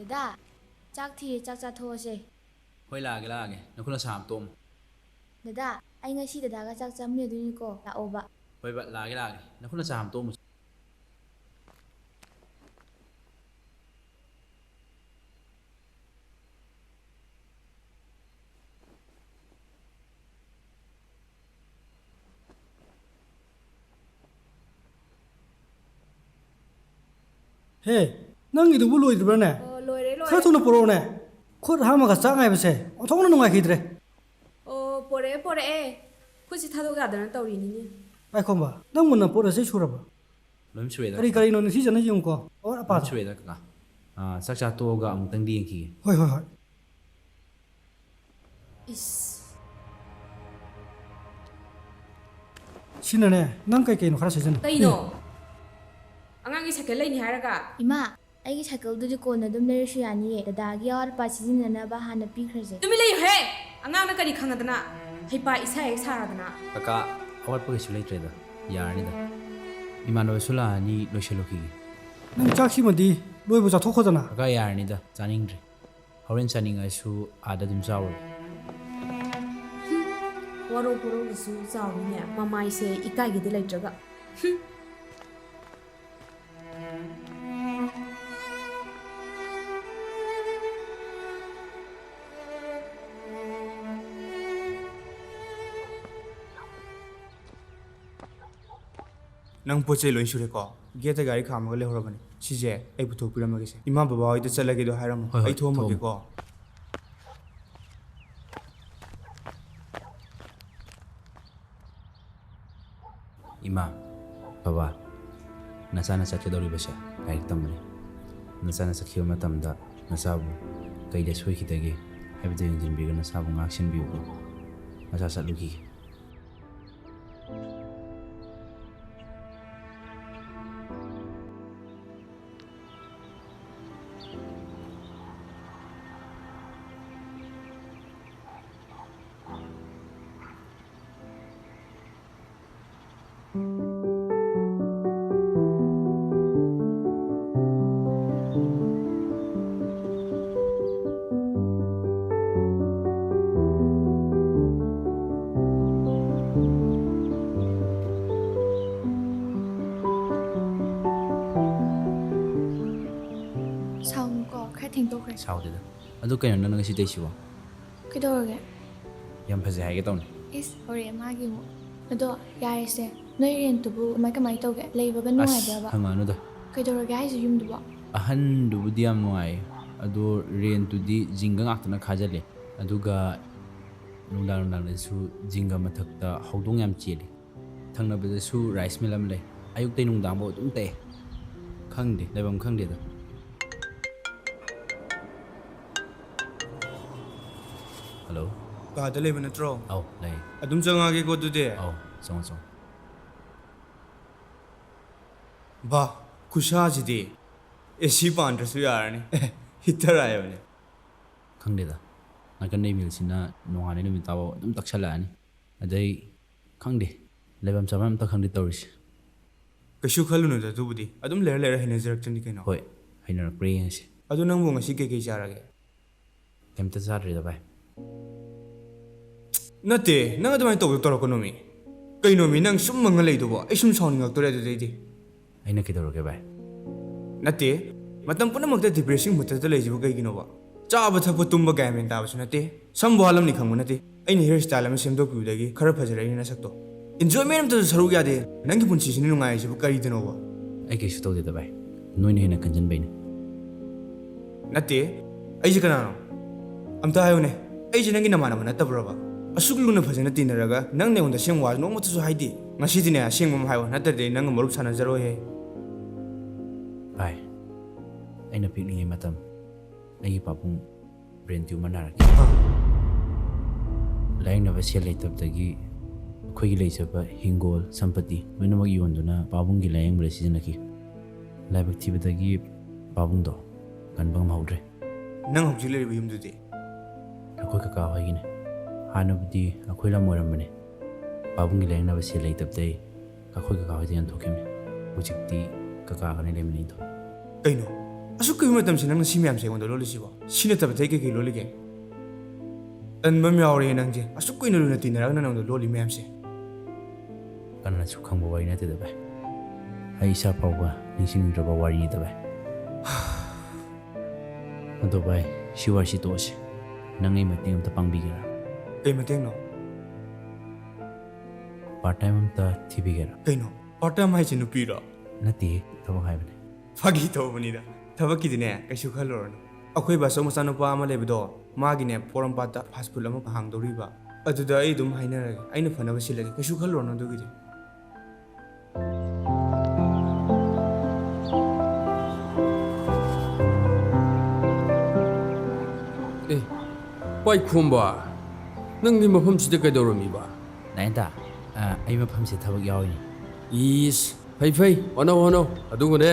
Dada, chak thi chak cha tho se. Hoi lage. Nakuna sam tom. Dada, ai ngasi dada ga chak cham ne duni ko la oba. Hoi ba lage. Nakuna sam tom. Hey, nang itu bulu itu berapa? Oh, loire. Kau tu nak poro ne? Kau dah makan sangai besar. Atau kau nak nungai kidre? Oh, pore. Kusi thado ga dan tauri ni. Ay komba, nang mana poro saya curah ba? Lom sueda. Kari nong nasi jangan jeng ko. Or apa? Sueda ka. Saksa to ga ang tang ding ki. Hoi. Is. Sini ne, nang kai no kerasa jen. Kaino? Angangi sakal lai ni haraga. Ima, ai gi cycle du ko na dum le shi ani dada gi or pa si na na ba ha na pi khreje. Tumi lai he. Angang na kari khangadana. Haipa isa ek saradana. Kaka awat pa su lai treda. Yar ni da. Imano sula ni lo shelo ki. Nang cak si mandi, loi buat thok khojana. Kaka yar ni da. Chaning dre. Horen chaning ai su ada dum zawo. Waro puro gisu zawi ne. Mamai se ikai gi dilai jaga. Nang poche loin shure ko gate gari kham gale horabani sije ai buto piram ge se ima baba oi de chalage do hairam ai thom ge ko Ima, baba. Nasana sakya dori basha. Kai tamre. Nasana sakya matamda nasabu kai de soi khitage. Habde engine bi ga nasabu ngakshin bi ko. Nasa saluki. Saung ko khai thing to khai. Sao de da. Adu kai na ngasi dei siwa. Kidorge. Yam phaje hai ge tawni. Is ore ma gi mo. Ado yare se. Noi ren tu bu mai ka mai to ge lei ba ba no ai ba. Hanganu da. Kidorge ai su yum du ba. Ahan du budi am noi. Adu ren tu di jinga ngak na khajale. Aduga nungdang le su jinga mathak ta hodong yam cheli. Thangna be su rice mill am le. Ayuk te nungdang bo dum te. Khangde lebam khangde da. Hello. ka de le ban tro Au, lai. adum janga ge ko du de Au, song. ba kusha ji de esi pan ra su yar ni hitar ay ne Khangde da. Nakan nei mil sina nongane ni mitawo dum takshala ani. Adai khangde. Lebam sabam ta khangde toris. kashu khalu no da du budi adum le hene jarak chani ke no Hoi, haina praying ase. adu nang bu ngasi ke jara ge Kemta sadri da bai. nate nang adumai to to ko no mi kai no mi nang sum mang lei do bo ai sum sawn ngak to re de de Aina kidoro ke bai. nate matam puna mak de depressing mutta to lei jibu kai gino ba चाब थप तुम गैमें ताबसु नते सम बहालम नि खंगु नते अइन hair style अम सेमदो पिउदगी खर फजरै न सकतो enjoyment त सरु यादे नंगी पुन्सी सिनि नुंगाय जिबु करि दनो बा Ai ke shuto de da bai. Noine hina kanjan bai ne. नते अइ जे कनानो अमता हायो ने अइ जे नंगी नमाना मन नतब्रो बा असुक लुना फजन तिनरगा नंग ने उंदा सेम वाज नोमत सु हाइदि ngasi दिने सेम मम हायो नतदे नंग मरुप साना जरो हे Bai. Aina pikni ai matam. Ai papung brain tumor narak. Laing na basya leitab dagi khoi gi leisaba hingol sampati loinamag yonduna babung gi layang bre sijanaki. Laibak thibadagi babung do kanbang maudre. नंग हौजि लेरि बिम दुदि Akhoi kaka hoi gi ne. Hanabdi akhoi la moram bane. Babung gi layang na basya leitab dai akhoi kaka hoi dian thokime. Ujikti kaka gane lemni do. कइनो ꯑꯁꯨꯛ ꯀꯨꯏꯕ ꯃꯇꯝꯁꯤ ꯅꯪꯅ ꯁꯤ ꯃꯌꯥꯝꯁꯦ ꯑꯩꯉꯣꯟꯗ ꯂꯣꯜꯂꯤꯁꯤꯕꯣ ꯁꯤ ꯅꯠꯇꯕ ꯑꯇꯩ ꯀꯩꯀꯩ ꯂꯣꯜꯂꯤꯒꯦ ꯇꯟꯕ ꯑꯃ ꯌꯥꯎꯔꯦ ꯅꯪꯁꯦ ꯑꯁꯨꯛ ꯀꯨꯏꯅ ꯂꯨꯅ ꯇꯤꯟꯅꯔꯒ ꯅꯪꯉꯣꯟꯗ ꯂꯣꯜꯂꯤ ꯃꯌꯥꯝꯁꯦ ꯀꯅꯥꯅꯁꯨ ꯈꯪꯕ ꯋꯥꯔꯤ ꯅꯠꯇꯦꯗ ꯚꯥꯏ ꯑꯩ ꯏꯁꯥ ꯐꯥꯎꯕ ꯅꯤꯡꯁꯤꯡꯗ꯭ꯔꯕ ꯋꯥꯔꯤꯅꯤꯗ ꯚꯥꯏ ꯑꯗꯣ ꯚꯥꯏ ꯁꯤ ꯋꯥꯔꯤꯁꯤ ꯇꯣꯛꯑꯁꯤ ꯅꯪ ꯑꯩ ꯃꯇꯦꯡ ꯑꯝꯇ ꯄꯥꯡꯕꯤꯒꯦꯔꯥ ꯀꯩ ꯃꯇꯦꯡꯅꯣ ꯄꯥꯔꯠ ꯇꯥꯏꯝ ꯑꯝꯇ ꯊꯤꯕꯤꯒꯦꯔꯥ ꯀꯩꯅꯣ ꯄꯥꯔꯠ ꯇꯥꯏꯝ ꯍꯥꯏꯁꯦ ꯅꯨꯄꯤꯔꯣ ꯅꯠꯇꯦ ꯊꯕꯛ ꯍꯥꯏꯕꯅꯦ ꯐꯥꯒꯤ ꯇꯧꯕꯅꯤꯗ ꯊꯕꯛꯀꯤꯗꯤꯅꯦ ꯀꯩꯁꯨ ꯈꯜꯂꯨꯔꯅꯨ ꯑꯩꯈꯣꯏ ꯕꯥꯆꯧ ꯃꯆꯥꯅꯨꯄꯥ ꯑꯃ ꯂꯩꯕꯗꯣ ꯃꯥꯒꯤꯅꯦ ꯄꯣꯔꯣꯝꯄꯥꯠꯇ ꯐꯥꯁ ꯐꯨꯗ ꯑꯃ ꯍꯥꯡꯗꯧꯔꯤꯕ ꯑꯗꯨꯗ ꯑꯩ ꯑꯗꯨꯝ ꯍꯥꯏꯅꯔꯒꯦ ꯑꯩꯅ ꯐꯅꯕ ꯁꯤꯜꯂꯒꯦ ꯀꯩꯁꯨ ꯈꯜꯂꯨꯔꯅꯨ ꯑꯗꯨꯒꯤꯗꯤ ꯑꯦ ꯄꯥꯏꯈꯣꯝꯕ ꯅꯪꯗꯤ ꯃꯐꯝꯁꯤꯗ ꯀꯩꯗꯧꯔꯝꯃꯤꯕ ꯅꯥꯏꯟꯇꯥ ꯑꯩ ꯃꯐꯝꯁꯦ ꯊꯕꯛ ꯌꯥꯎꯏꯅꯤ ꯏꯁ ꯐꯩ ꯍꯣꯠꯅꯧ ꯍꯣꯠꯅꯧ ꯑꯗꯨꯒꯅꯦ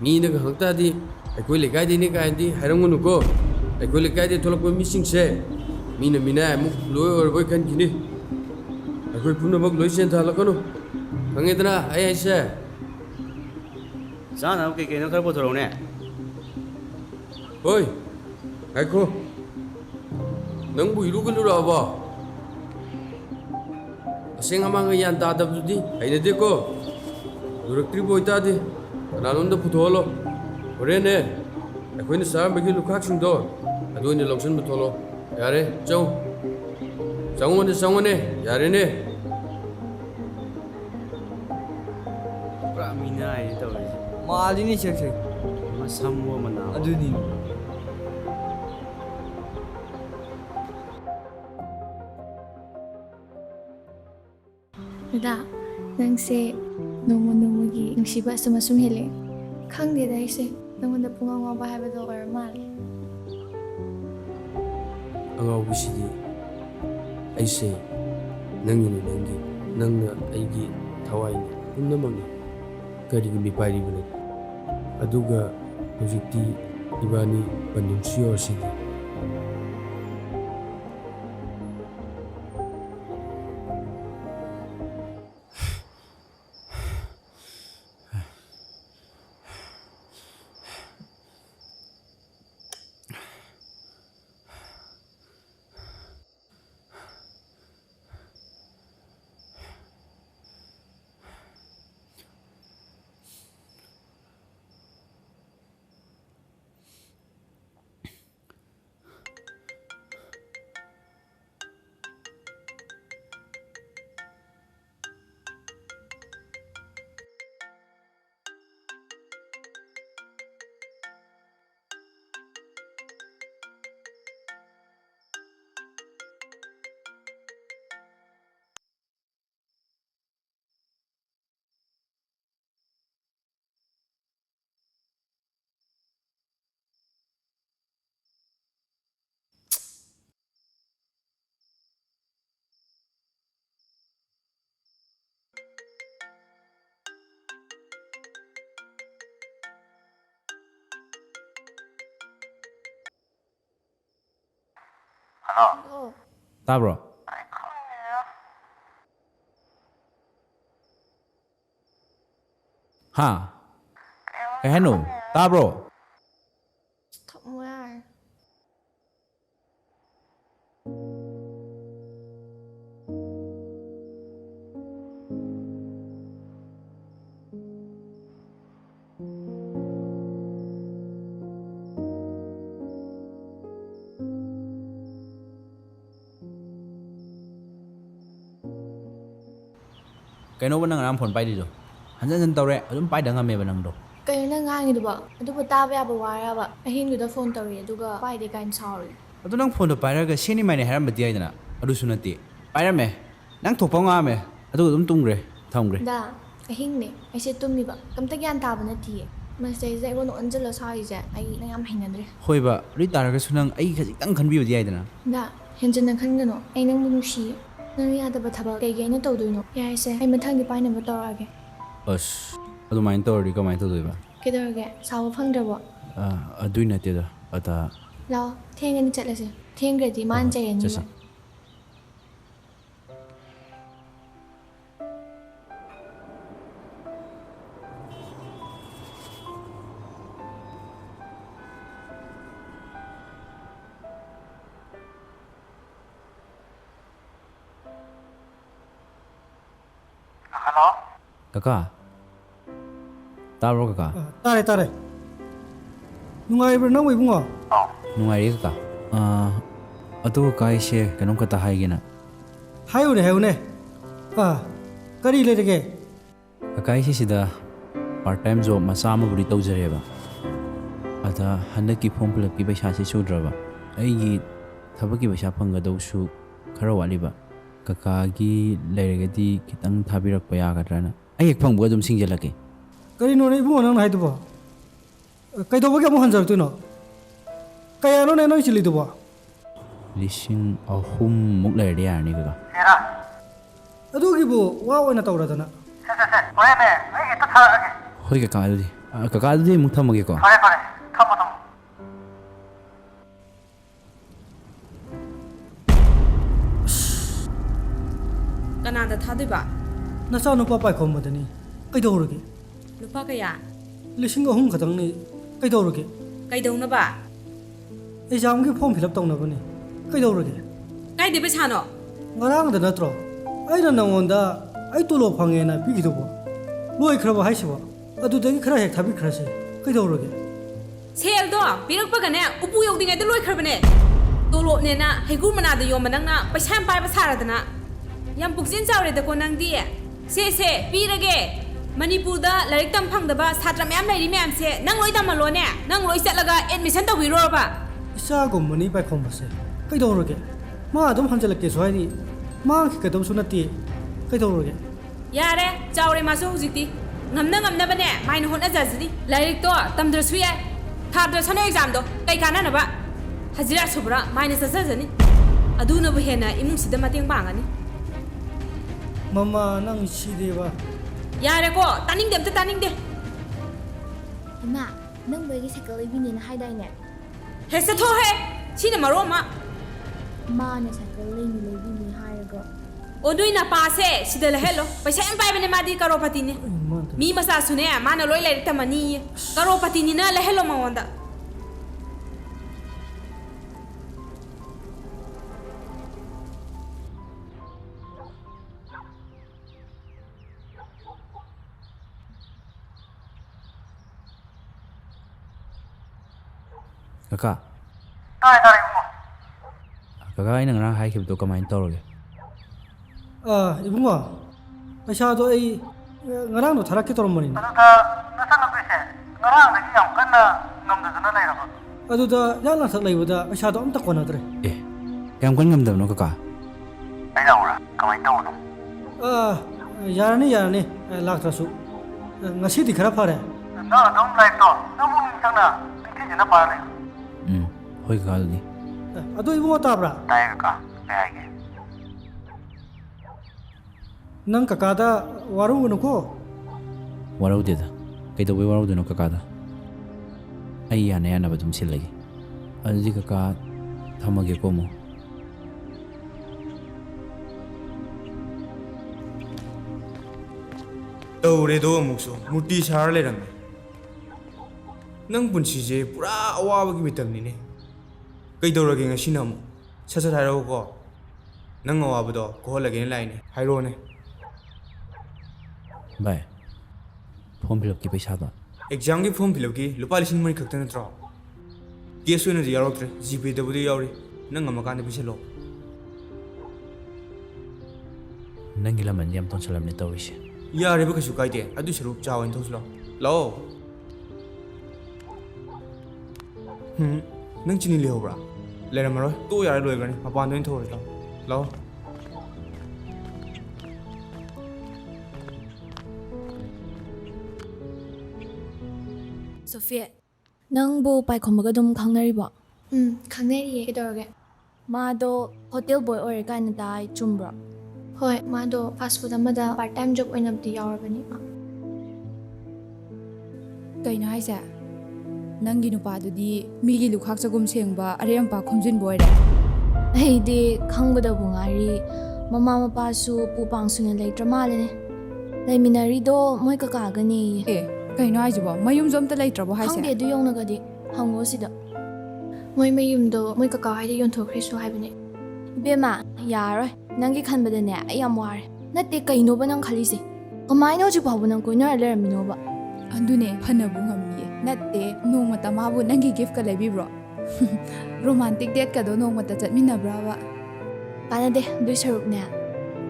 ꯃꯤꯅꯒ ꯍꯪꯇꯥꯗꯤ ꯑꯩꯈꯣꯏ ꯂꯩꯀꯥꯏꯗꯩꯅꯤ ꯀꯥꯏꯅꯗꯤ ꯍꯥꯏꯔꯝꯒꯅꯨꯀꯣ ꯑꯩꯈꯣꯏ ꯂꯩꯀꯥꯏꯗꯒꯤ ꯊꯣꯛꯂꯛꯄ ꯃꯤꯁꯤꯡꯁꯦ ꯃꯤꯅ ꯃꯤꯅꯥꯏ ꯑꯃꯨꯛ ꯂꯣꯏ ꯑꯣꯏꯔꯕꯣꯏ ꯈꯟꯈꯤꯅꯤ ꯑꯩꯈꯣꯏ ꯄꯨꯝꯅꯃꯛ ꯂꯣꯏ ꯆꯦꯟꯊꯍꯜꯂꯛꯀꯅꯨ ꯈꯪꯉꯦꯗꯅ ꯑꯩ ꯍꯥꯏꯁꯦ ꯆꯥꯅꯕ ꯀꯩꯀꯩꯅꯣ ꯈꯔ ꯄꯨꯊꯣꯔꯛꯎꯅꯦ ꯍꯣꯏ ꯉꯥꯏꯈꯣ ꯅꯪꯕꯨ ꯏꯔꯨꯒ ꯂꯨꯔꯛꯑꯕꯣ ꯑꯁꯦꯡ ꯑꯃꯥꯡꯒ ꯒ꯭ꯌꯥꯟ ꯇꯥꯗꯕꯗꯨꯗꯤ ꯍꯩꯅꯗꯦꯀꯣ ꯂꯨꯔꯛꯇ꯭ꯔꯤꯕ ꯑꯣꯏꯇꯥꯔꯗꯤ ꯀꯅꯥꯅꯣꯝꯗ ꯄꯨꯊꯣꯛꯍꯜꯂꯣ ꯍꯣꯔꯦꯟꯅꯦ ꯑꯩꯈꯣꯏꯅ ꯆꯥꯔꯝꯕꯒꯤ ꯂꯨꯈꯥꯛꯁꯤꯡꯗꯣ ꯑꯗꯨ ꯑꯣꯏꯅ ꯂꯧꯁꯤꯟꯕ ꯊꯣꯛꯂꯣ ꯌꯥꯔꯦ ꯆꯪꯉꯣꯅꯦ ꯌꯥꯔꯦꯅꯦ ꯄꯨꯔꯥ ꯃꯤꯅꯥꯏꯅꯤ ꯇꯧꯔꯤꯁꯦ ꯃꯥꯜꯂꯤꯅꯤ ꯆꯦꯛ ꯃꯁꯝꯋꯣ ꯃꯅꯥꯋꯣ ꯑꯗꯨꯅꯤ ꯗꯥ ꯅꯪꯁꯦ ꯅꯣꯡꯃ ꯅꯣꯡꯃꯒꯤ ꯅꯨꯡꯁꯤꯕ ꯑꯁꯨꯝ ꯍꯦꯜꯂꯦ ꯈꯪꯗꯦꯗ ꯑꯩꯁꯦ ꯅꯪꯉꯣꯟꯗ ꯄꯨꯡꯉꯥꯎ ꯉꯥꯎꯕ ꯍꯥꯏꯕꯗꯣ ꯑꯣꯏꯔ ꯃꯥꯜꯂꯦ ꯑꯉꯥꯎꯕꯤꯁꯤꯗꯤ ꯑꯩꯁꯦ ꯅꯪꯒꯤꯅꯤ ꯅꯪꯅ ꯑꯩꯒꯤ ꯊꯋꯥꯏꯅꯤ ꯄꯨꯝꯅꯃꯛꯅꯤ ꯀꯔꯤꯒꯤ ꯃꯤꯄꯥꯏꯔꯤꯕꯅꯣ ꯑꯗꯨꯒ ꯍꯧꯖꯤꯛꯇꯤ ꯏꯕꯥꯅꯤ ꯄꯟꯗꯨꯡꯁꯤ ꯌꯧꯔꯁꯤꯗꯤ ꯑꯣ ꯇꯥꯕ꯭ꯔꯣ ꯍꯥ ꯀꯩ ꯍꯥꯏꯅꯣ ꯇꯥꯕ꯭ꯔꯣ ꯊꯝꯃꯣ ꯌꯥꯔꯦ ꯀꯩꯅꯣꯕ ꯅꯪ ꯉꯔꯥꯡ ꯐꯣꯟ ꯄꯥꯏꯔꯤꯗꯣ ꯍꯟꯖꯟ ꯍꯟꯖꯟ ꯇꯧꯔꯦ ꯑꯗꯨꯝ ꯄꯥꯏꯗ ꯉꯝꯃꯦꯕ ꯅꯪꯗꯣ ꯀꯩꯅꯣ ꯅꯪ ꯉꯥꯡꯉꯤꯗꯨꯕꯣ ꯑꯗꯨꯕꯨ ꯇꯥꯕ ꯌꯥꯕ ꯋꯥꯔꯕ ꯑꯍꯤꯡꯗꯨꯗ ꯐꯣꯟ ꯇꯧꯔꯤ ꯑꯗꯨꯒ ꯄꯥꯏꯗꯦ ꯀꯥꯏꯅ ꯁꯥꯎꯔꯤ ꯑꯗꯣ ꯅꯪ ꯐꯣꯟꯗꯣ ꯄꯥꯏꯔꯒ ꯁꯦꯅꯤ ꯃꯥꯏꯅꯦ ꯍꯥꯏꯔꯝꯕꯗꯤ ꯌꯥꯏꯗꯅ ꯑꯗꯨꯁꯨ ꯅꯠꯇꯦ ꯄꯥꯏꯔꯝꯃꯦ ꯅꯪ ꯊꯣꯛꯄ ꯉꯥꯡꯉꯝꯃꯦ ꯑꯗꯨꯒ ꯑꯗꯨꯝ ꯇꯨꯝꯈ꯭ꯔꯦ ꯊꯝꯈ꯭ꯔꯦ ꯗꯥ ꯑꯍꯤꯡꯅꯦ ꯑꯩꯁꯦ ꯇꯨꯝꯃꯤꯕ ꯀꯝꯇ ꯒ꯭ꯌꯥꯟ ꯇꯥꯕ ꯅꯠꯇꯤꯌꯦ ꯃꯁꯤꯗꯩꯁꯤꯗ ꯑꯩꯉꯣꯟꯗ ꯑꯣꯟꯁꯤꯜꯂ ꯁꯥꯎꯔꯤꯁꯦ ꯑꯩ ꯅꯪ ꯌꯥꯝ ꯍꯩꯅꯗ꯭ꯔꯦ ꯍꯣꯏꯕ ꯑꯗꯨ ꯇꯥꯔꯒꯁꯨ ꯅꯪ ꯑꯩ ꯈꯖꯤꯛꯇꯪ ꯈꯟꯕꯤꯕꯗꯤ ꯌꯥꯏꯗꯅ ꯗꯥ ꯍꯦꯟꯖꯤꯟꯅ ꯈꯟꯒꯅꯨ ꯑꯩ ꯅꯪꯕꯨ ꯅꯨꯡꯁꯤꯌꯦ ꯅꯪ ꯌꯥꯗꯕ ꯊꯕꯛ ꯀꯩꯒꯤ ꯑꯩꯅ ꯇꯧꯗꯣꯏꯅꯣ ꯌꯥꯔꯦꯁꯦ ꯑꯩ ꯃꯊꯪꯗꯤ ꯄꯥꯏꯅꯕ ꯇꯧꯔꯛꯑꯒꯦ ꯑꯁ ꯑꯗꯨꯃꯥꯏꯅ ꯇꯧꯔꯗꯤ ꯀꯃꯥꯏꯅ ꯇꯧꯗꯣꯏꯕ ꯀꯩꯗꯧꯔꯒꯦ ꯁꯥꯎꯕ ꯐꯪꯗ꯭ꯔꯕꯣ ꯑꯗꯨꯏ ꯅꯠꯇꯦꯗ ꯑꯗ ꯂꯥꯛꯑꯣ ꯊꯦꯡꯉꯅꯤ ꯆꯠꯂꯁꯦ ꯊꯦꯡꯈ꯭ꯔꯗꯤ ꯍꯣꯏ ꯃꯥꯅ ꯍꯣꯏ ꯆꯩꯔꯅꯤꯕ ꯆꯠꯁꯤ Kaka. Taro kaka. ꯇꯥꯔꯦ ꯇꯥꯔꯦ ꯅꯨꯡꯉꯥꯏꯕ꯭ꯔꯥ ꯅꯪꯕꯨ ꯏꯕꯨꯡꯉꯣ Nungai kaka. Atu kaka ise kanong kata haigena. ꯍꯥꯏꯌꯨꯅꯦ ꯍꯥꯏꯌꯨꯅꯦ ꯀꯔꯤ ꯂꯩꯔꯒꯦ Kaka ise sida part time job macha ama buri tawjareba. Ada hanaki form fill up ki paisa se sudraba. Aigi thabaki paisa phangadawsu khara waliba. Kaka gi leiragadi kitang thabirakpa yagadrana. Ai ek phangbu adum singjalake. ꯀꯔꯤꯅꯣꯅꯦ ꯏꯕꯨꯡꯉꯣ ꯅꯪꯅ ꯍꯥꯏꯗꯨꯕꯣ ꯀꯩꯗꯧꯕꯒꯤ ꯑꯃꯨꯛ ꯍꯟꯖꯔꯛꯇꯣꯏꯅꯣ ꯀꯌꯥꯅꯣꯅꯦ ꯅꯣꯏ ꯆꯤꯜꯂꯤꯗꯨꯕꯣ Lising ahum muk leirdi yarni kaka. ꯑꯗꯨꯒꯤꯕꯨ ꯋꯥ ꯑꯣꯏꯅ ꯇꯧꯔꯗꯅ Hoi kaka adudi. Kaka adudi muk thamage ko. ꯀꯅꯥꯗ ꯊꯥꯗꯣꯏꯕ ꯅꯆꯥꯅꯨꯄꯥ ꯄꯥꯏꯈꯣꯝꯕꯗꯅꯤ ꯀꯩꯗꯧꯔꯒꯦ ꯂꯨꯄꯥ ꯀꯌꯥ 3,000 ꯈꯛꯇꯪꯅꯤ ꯀꯩꯗꯧꯔꯒꯦ ꯀꯩꯗꯧꯅꯕ ꯑꯦꯛꯖꯥꯝꯒꯤ ꯐꯣꯔꯝ ꯐꯤꯜ ꯑꯞ ꯇꯧꯅꯕꯅꯤ ꯀꯩꯗꯧꯔꯒꯦ ꯀꯥꯏꯗꯦ ꯄꯩꯁꯥꯅꯣ ꯉꯔꯥꯡꯗ ꯅꯠꯇ꯭ꯔꯣ ꯑꯩꯅ ꯅꯪꯉꯣꯟꯗ ꯑꯩ ꯇꯣꯂꯣꯞ ꯐꯪꯉꯦꯅ ꯄꯤꯈꯤꯗꯨꯕꯣ ꯂꯣꯏꯈ꯭ꯔꯕ ꯍꯥꯏꯁꯤꯕꯣ ꯑꯗꯨꯗꯒꯤ ꯈꯔ ꯍꯦꯛ ꯊꯥꯕꯤꯈ꯭ꯔꯁꯦ ꯀꯩꯗꯧꯔꯒꯦ ꯁꯦꯜꯗꯣ ꯄꯤꯔꯛꯄꯒꯅꯦ ꯎꯄꯨ ꯌꯧꯗ꯭ꯔꯤꯉꯩꯗ ꯂꯣꯏꯈ꯭ꯔꯕꯅꯦ ꯇꯣꯂꯣꯞꯅꯦꯅ ꯍꯩꯒꯨ ꯃꯅꯥꯗ ꯌꯣꯝꯕ ꯅꯪꯅ ꯄꯩꯁꯥ ꯌꯥꯝ ꯄꯥꯏꯕ ꯁꯥꯔꯗꯅ ꯌꯥꯝ ꯄꯨꯛꯆꯦꯜ ꯆꯥꯎꯔꯦꯗꯀꯣ ꯅꯪꯗꯤ ꯁꯦ ꯄꯤꯔꯒꯦ ꯃꯅꯤꯄꯨꯔꯗ ꯂꯥꯏꯔꯤꯛ ꯇꯝ ꯐꯪꯗꯕ ꯁꯥꯇ꯭ꯔ ꯃꯌꯥꯝ ꯂꯩꯔꯤ ꯃꯌꯥꯝꯁꯦ ꯅꯪ ꯂꯣꯏ ꯇꯝꯍꯜꯂꯣꯅꯦ ꯅꯪ ꯂꯣꯏ ꯆꯠꯂꯒ ꯑꯦꯗꯃꯤꯁꯟ ꯇꯧꯕꯤꯔꯣꯕ ꯏꯆꯥꯒꯨꯝꯕꯅꯤ ꯄꯥꯏꯈꯣꯝꯕꯁꯦ ꯀꯩꯗꯧꯔꯒꯦ ꯃꯥ ꯑꯗꯨꯝ ꯍꯟꯖꯤꯜꯂꯛꯀꯦꯁꯨ ꯍꯥꯏꯗꯤ ꯃꯥꯡꯈꯤꯒꯗꯕꯁꯨ ꯅꯠꯇꯦ ꯀꯩꯗꯧꯔꯒꯦ ꯌꯥꯔꯦ ꯆꯥꯎꯔꯦ ꯃꯥꯁꯨ ꯍꯧꯖꯤꯛꯇꯤ ꯉꯝꯅꯕꯅꯦ ꯃꯥꯏꯅ ꯍꯣꯠꯅꯖꯁꯤꯅꯤ ꯂꯥꯏꯔꯤꯛꯇꯣ ꯇꯝꯗ꯭ꯔꯁꯨ ꯌꯥꯏ ꯊꯥꯗ꯭ꯔꯁꯨꯅ ꯑꯦꯛꯖꯥꯝꯗꯣ ꯀꯩ ꯀꯥꯟꯅꯅꯕ ꯍꯖꯤꯔꯥ ꯁꯨꯕ꯭ꯔꯥ ꯃꯥꯏꯅ ꯆꯠꯆꯖꯅꯤ ꯑꯗꯨꯅꯕꯨ ꯍꯦꯟꯅ ꯏꯃꯨꯡꯁꯤꯗ ꯃꯇꯦꯡ ꯄꯥꯡꯒꯅꯤ ꯃꯃꯥ ꯅꯪ ꯁꯤꯗꯦꯕ ꯌꯥꯔꯦꯀꯣ ꯇꯥꯅꯤꯡꯗꯦ ꯑꯝꯇ ꯇꯥꯅꯤꯡꯗꯦ Ima, nang boygi cycle ibini na haidai ne. ꯍꯦꯛ ꯆꯠꯊꯣꯛꯍꯦ ꯁꯤꯅ ꯃꯔꯣ ꯑꯃ Ma na cycle leini lebini hairago. ꯑꯣ ꯅꯣꯏ ꯅꯄꯥꯁꯦ ꯁꯤꯗ ꯂꯩꯍꯜꯂꯣ ꯄꯩꯁꯥ ꯌꯥꯝ ꯄꯥꯏꯕꯅꯦ ꯃꯥꯗꯤ ꯀꯔꯣꯄꯇꯤꯅꯦ ꯃꯤ ꯃꯆꯥꯁꯨꯅꯦ ꯃꯥꯅ ꯂꯣꯏ ꯂꯥꯏꯔꯤꯛ ꯇꯝꯃꯅꯤꯌꯦ ꯀꯔꯣꯄꯇꯤꯅꯤꯅ ꯂꯩꯍꯜꯂꯣ ꯃꯉꯣꯟꯗ Kaka. Kaka ina ngarang haikibdo kamain tawrage. 이봉아 ꯄꯩꯁꯥꯗꯣ ꯑꯩ ꯉꯔꯥꯡꯗꯣ ꯊꯥꯔꯛꯀꯦ ꯇꯧꯔꯝꯕꯅꯤꯅꯦ ꯑꯗꯨꯗ ꯌꯥꯝ ꯂꯥꯡꯊꯛ ꯂꯩꯕꯗ ꯄꯩꯁꯥꯗꯣ ꯑꯝꯇ ꯀꯣꯟꯅꯗ꯭ꯔꯦ Kayam kan ngamdabno kaka. ꯌꯥꯔꯅꯤ ꯂꯥꯛꯇ꯭ꯔꯁꯨ ꯉꯁꯤꯗꯤ ꯈꯔ ꯐꯔꯦ Hoi kaka adudi. ꯑꯗꯣ 이봉아 ꯇꯥꯕ꯭ꯔꯥ ꯅꯪ ꯀꯀꯥꯗ ꯋꯥꯔꯧꯒꯅꯨꯀꯣ Waraudeda. Kaidawi waraudeno kakada. Ai yana badum silagi. Adudi kaka thamage komo. ꯇꯧꯔꯦꯗꯣ ꯑꯃꯨꯛꯁꯨ ꯃꯨꯔꯇꯤ ꯁꯥꯔ ꯂꯩꯔꯝꯃꯦ ꯅꯪ ꯄꯨꯟꯁꯤꯁꯦ ꯄꯨꯔꯥ ꯑꯋꯥꯕꯒꯤ ꯃꯇꯝꯅꯤꯅꯦ ꯀꯩꯗꯧꯔꯒꯦ ꯉꯁꯤꯅ ꯑꯃꯨꯛ ꯁꯠ ꯍꯥꯏꯔꯛꯎꯀꯣ ꯅꯪ ꯑꯋꯥꯕꯗꯣ ꯀꯣꯍꯜꯂꯒꯦꯅ ꯂꯥꯛꯏꯅꯦ ꯍꯥꯏꯔꯛꯑꯣꯅꯦ Bye. Form fill up ki paisa do. ꯑꯦꯛꯖꯥꯝꯒꯤ ꯐꯣꯔꯝ ꯐꯤꯜ ꯑꯞꯀꯤ ꯂꯨꯄꯥ 9,000 ꯈꯛꯇ ꯅꯠꯇ꯭ꯔꯣ ꯀꯦꯁ ꯑꯣꯏꯅꯗꯤ ꯌꯥꯎꯔꯛꯇ꯭ꯔꯦ ꯖꯤꯄꯦꯗꯕꯨꯗꯤ ꯌꯥꯎꯔꯤ ꯅꯪ ꯉꯝꯃꯀꯥꯟꯗ ꯄꯤꯁꯜꯂꯣ Nangi laman yam tonsalamne tawise. ꯌꯥꯔꯦꯕ ꯀꯩꯁꯨ ꯀꯥꯏꯗꯦ ꯑꯗꯨ ꯁꯔꯨꯛ ꯆꯥ ꯑꯣꯏꯅ ꯊꯧꯁꯤꯜꯂꯣ ꯂꯥꯛꯑꯣ ꯅꯪ ꯆꯤꯅꯤ ꯂꯩꯍꯧꯕ꯭ꯔꯥ ꯂꯩꯔꯝꯃꯔꯣꯏ ꯇꯣ ꯌꯥꯔꯦ ꯂꯣꯏꯈ꯭ꯔꯅꯤ ꯃꯄꯥꯟꯗ ꯑꯣꯏꯅ ꯊꯧꯔꯁꯤ ꯂꯥꯛꯑꯣ Sophia, Nang bo pai khomaga dum khangnari ba. Khangneriye kedorge. Ma do hotel boy ore kaina dai chumbra. Hoi, ma do fast food amada part time job oina bdi yaurabani ma. Kaina haisa. Nangi nupa dudi migi lukhak chagum sengba arem pa khumjin boire. Ai de khangbada bungari mama mapa su pu pangsuna leitra malene. Laiminari do moi kaka gani. Kaina haisa mayum zomta leitrabo haisa. Khangde du yongna gadi hango sida. Moi mayumdo moi kaka haide yonthokrisu haibane. Bema yaroi nangi khanbada ne ayam ware. Natte kaino ba nang khalise. ꯀꯃꯥꯏꯅ ꯍꯧꯖꯤꯛ ꯐꯥꯎꯕ ꯅꯪ ꯀꯣꯏꯅꯔ ꯂꯩꯔꯝꯃꯤꯅꯣꯕ? ꯑꯗꯨꯅꯦ ꯐꯅꯕꯨ ꯉꯝꯃꯤꯌꯦ. ꯅꯠꯇꯦ ꯅꯣꯡꯃꯇ ꯃꯥꯕꯨ ꯅꯪꯒꯤ ꯒꯤꯐꯠꯀ ꯂꯩꯕꯤꯕ꯭ꯔꯣ? Romantic ꯗꯦꯠꯀꯗꯣ ꯅꯣꯡꯃꯇ ꯆꯠꯃꯤꯟꯅꯕ꯭ꯔꯥꯕ? ꯀꯥꯟꯅꯗꯦ ꯑꯗꯨꯏ ꯁꯔꯨꯛꯅꯦ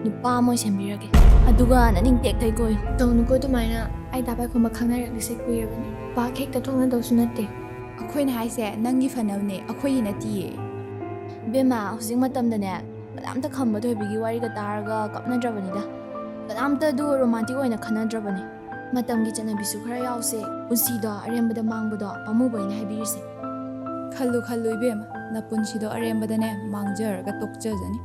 ꯅꯨꯄꯥ ꯑꯃ ꯑꯣꯏ ꯁꯦꯝꯕꯤꯔꯒꯦ ꯑꯗꯨꯒ ꯅꯅꯤꯡ ꯇꯦꯛ ꯇꯩ ꯀꯣꯏꯌꯨ. ꯇꯧꯅꯨꯀꯣ ꯑꯗꯨꯃꯥꯏꯅ ꯑꯩ ꯗꯥ ꯄꯥꯏꯈꯣꯝꯕ ꯈꯪꯅꯔꯛꯂꯤꯁꯦ ꯀꯨꯏꯔꯕꯅꯤ. ꯄꯥꯛ ꯍꯦꯛꯇ ꯊꯣꯛꯅꯗꯧꯁꯨ ꯅꯠꯇꯦ. ꯑꯩꯈꯣꯏꯅ ꯍꯥꯏꯁꯦ ꯅꯪꯒꯤ ꯐꯅꯕꯅꯦ, ꯑꯩꯈꯣꯏꯒꯤ ꯅꯠꯇꯤꯌꯦ. ꯕꯦꯝꯃ ꯍꯧꯖꯤꯛ ꯃꯇꯝꯗꯅꯦ ꯀꯅꯥꯝꯇ ꯈꯝꯕ ꯊꯣꯏꯕꯤꯒꯤ ꯋꯥꯔꯤꯒ ꯇꯥꯔꯒ ꯀꯞꯅꯗ꯭ꯔꯕꯅꯤꯗ. ꯀꯅꯥꯝꯇ ꯑꯗꯨ ꯔꯣꯃꯥꯟꯇꯤꯛ ꯑꯣꯏꯅ ꯈꯟꯅꯗ꯭ꯔꯕꯅꯤ. ꯃꯇꯝꯒꯤ ꯆꯠꯅꯕꯤꯁꯨ ꯈꯔ ꯌꯥꯎꯁꯦ. ꯄꯨꯟꯁꯤꯗꯣ ꯑꯔꯦꯝꯕꯗ ꯃꯥꯡꯕꯗꯣ ꯄꯥꯝꯃꯨꯕꯩꯅ ꯍꯥꯏꯕꯤꯔꯤꯁꯦ. ꯈꯜꯂꯨ ꯈꯜꯂꯨ ꯏꯕꯦꯝꯃ, ꯅꯄꯨꯟꯁꯤꯗꯣ ꯑꯔꯦꯝꯕꯗꯅꯦ ꯃꯥꯡꯖꯔꯒ ꯇꯣꯛꯆꯖꯅꯤ.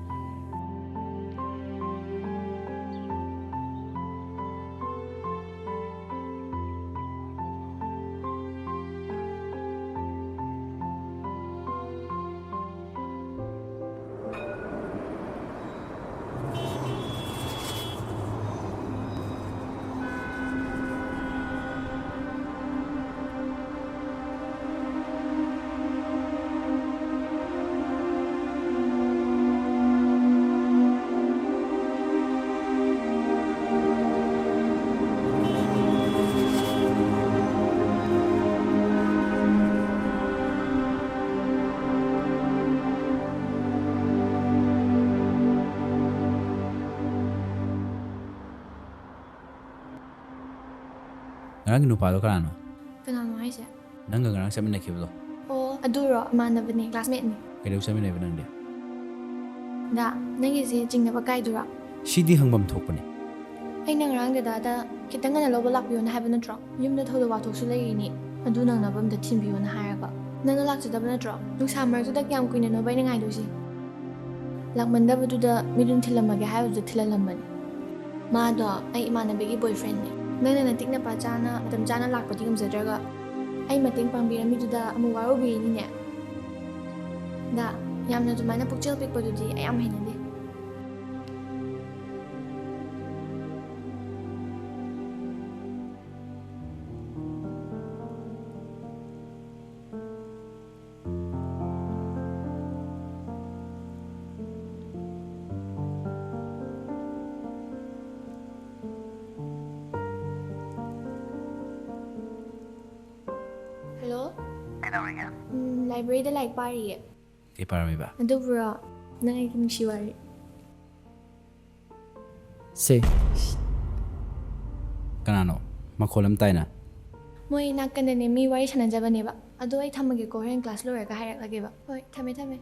Ngarang nupado karano? Kanano haise? Nanga ngarang chaminnakibado. ꯑꯣ ꯑꯗꯨꯔꯣ ꯏꯃꯥꯟꯅꯕꯅꯦ ꯀ꯭ꯂꯥꯁꯃꯦꯠꯅꯦ. Kaidaw chaminnaib nangdi? ꯗꯥ ꯅꯪꯒꯤꯁꯦ ꯆꯤꯡꯅꯕ ꯀꯥꯏꯗꯨꯔꯥ? Sidi hangbam thokpane. ꯑꯩꯅ ꯉꯔꯥꯡ ꯗꯗꯥꯗ ꯈꯤꯇꯪ ꯉꯟꯅ ꯂꯧꯕ ꯂꯥꯛꯄꯤꯌꯣꯅ ꯍꯥꯏꯕ ꯅꯠꯇ꯭ꯔꯣ? ꯌꯨꯝꯗ ꯊꯧꯗꯣꯛ ꯋꯥꯊꯣꯛꯁꯨ ꯂꯩꯔꯤꯅꯤ. ꯑꯗꯨ ꯅꯪꯅꯕ ꯑꯝꯇ ꯊꯤꯟꯕꯤꯌꯣꯅ ꯍꯥꯏꯔꯒ. ꯅꯪꯅ ꯂꯥꯛꯆꯗꯕ ꯅꯠꯇ꯭ꯔꯣ? ꯅꯨꯡꯁꯥ ꯃꯔꯛꯇꯨꯗ ꯀꯌꯥꯝ ꯀꯨꯏꯅꯅꯣꯕ ꯑꯩꯅ ꯉꯥꯏꯗꯣꯏꯁꯤ? ꯂꯥꯛꯃꯟꯗꯕꯗꯨꯗ ꯃꯤꯗꯨꯟ ꯊꯤꯜꯂꯝꯃꯒꯦ ꯍꯥꯏꯕꯗꯨꯗ ꯊꯤꯜꯍꯜꯂꯝꯕꯅꯤ. ꯃꯥꯗꯣ ꯑꯩ ꯏꯃꯥꯟꯅꯕꯤꯒꯤ ꯕꯣꯏꯐ꯭ꯔꯦꯟꯅꯦ. ꯅꯪꯅ ꯅꯇꯤꯛ ꯅꯄꯥ ꯆꯥꯅ ꯃꯇꯝ ꯆꯥꯅ ꯂꯥꯛꯄꯗꯤ ꯉꯝꯖꯗ꯭ꯔꯒ ꯑꯩ ꯃꯇꯦꯡ ꯄꯥꯡꯕꯤꯔꯝꯃꯤꯗꯨꯗ ꯑꯃꯨꯛ ꯋꯥꯔꯧꯕꯤꯔꯤꯅꯤꯅꯦ. ꯗꯥ ꯌꯥꯝꯅ ꯑꯗꯨꯃꯥꯏꯅ ꯄꯨꯛꯆꯦꯜ ꯄꯤꯛꯄꯗꯨꯗꯤ ꯑꯩ ꯌꯥꯝ ꯍꯩꯅꯗꯦ. Hello? Library-da like pariye. Kay paramiba. Adubro, nang aking nungsiwari. Se, Kanano? Makolam tayo na. Moy nakkanane mi wari sanajaba ba? Ado ay thamage ko ren class lawyer ka hairak lagi ba? Hoy, thame.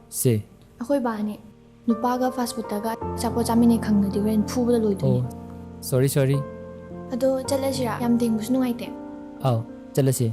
se, Akoy ba ni? Nupaga fast food taga chapo chamine khangnadi ren phubada loiduni. oh, sorry. Ado chalasira yam dengbusu nungaite. Aw, chalase.